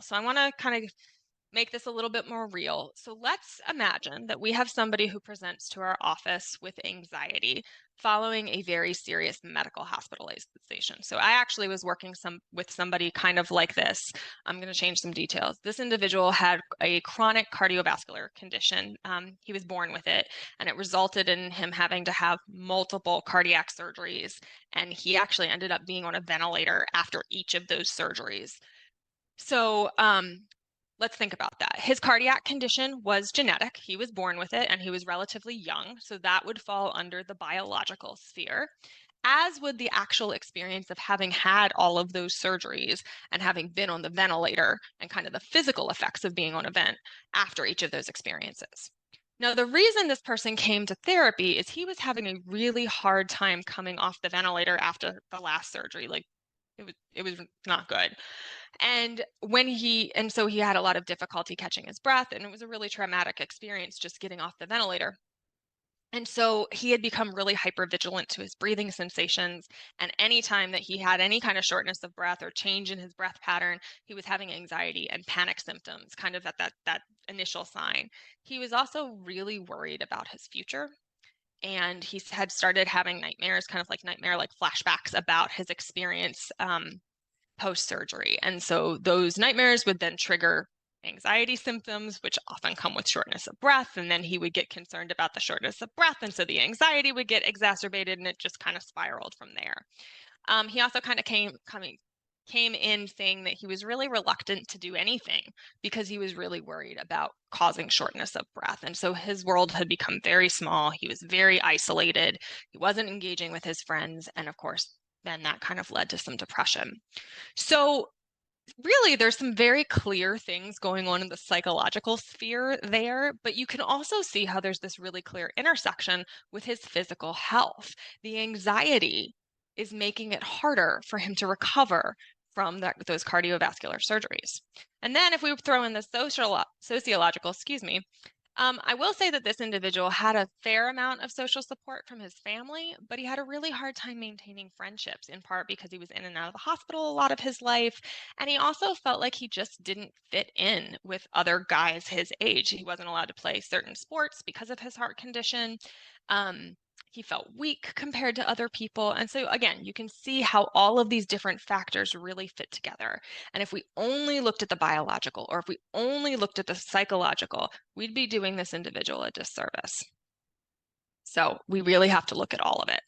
So I want to kind of make this a little bit more real. So let's imagine that we have somebody who presents to our office with anxiety following a very serious medical hospitalization. So I actually was working with somebody kind of like this. I'm going to change some details. This individual had a chronic cardiovascular condition. He was born with it, and it resulted in him having to have multiple cardiac surgeries. And he actually ended up being on a ventilator after each of those surgeries. So let's think about that. His cardiac condition was genetic. He was born with it and he was relatively young. So that would fall under the biological sphere, as would the actual experience of having had all of those surgeries and having been on the ventilator and kind of the physical effects of being on a vent after each of those experiences. Now, the reason this person came to therapy is he was having a really hard time coming off the ventilator after the last surgery. Like it was not good. And so he had a lot of difficulty catching his breath, and it was a really traumatic experience just getting off the ventilator. And so he had become really hypervigilant to his breathing sensations. And anytime that he had any kind of shortness of breath or change in his breath pattern, he was having anxiety and panic symptoms, kind of at that initial sign. He was also really worried about his future. And he had started having nightmares, kind of like nightmare-like flashbacks about his experience post-surgery. And so those nightmares would then trigger anxiety symptoms, which often come with shortness of breath. And then he would get concerned about the shortness of breath. And so the anxiety would get exacerbated, and it just kind of spiraled from there. He also kind of came in saying that he was really reluctant to do anything because he was really worried about causing shortness of breath. And so his world had become very small. He was very isolated. He wasn't engaging with his friends. And of course, then that kind of led to some depression. So really, there's some very clear things going on in the psychological sphere there, but you can also see how there's this really clear intersection with his physical health. The anxiety is making it harder for him to recover from those cardiovascular surgeries. And then if we throw in the sociological, I will say that this individual had a fair amount of social support from his family, but he had a really hard time maintaining friendships, in part because he was in and out of the hospital a lot of his life. And he also felt like he just didn't fit in with other guys his age. He wasn't allowed to play certain sports because of his heart condition. He felt weak compared to other people. And so, again, you can see how all of these different factors really fit together. And if we only looked at the biological, or if we only looked at the psychological, we'd be doing this individual a disservice. So we really have to look at all of it.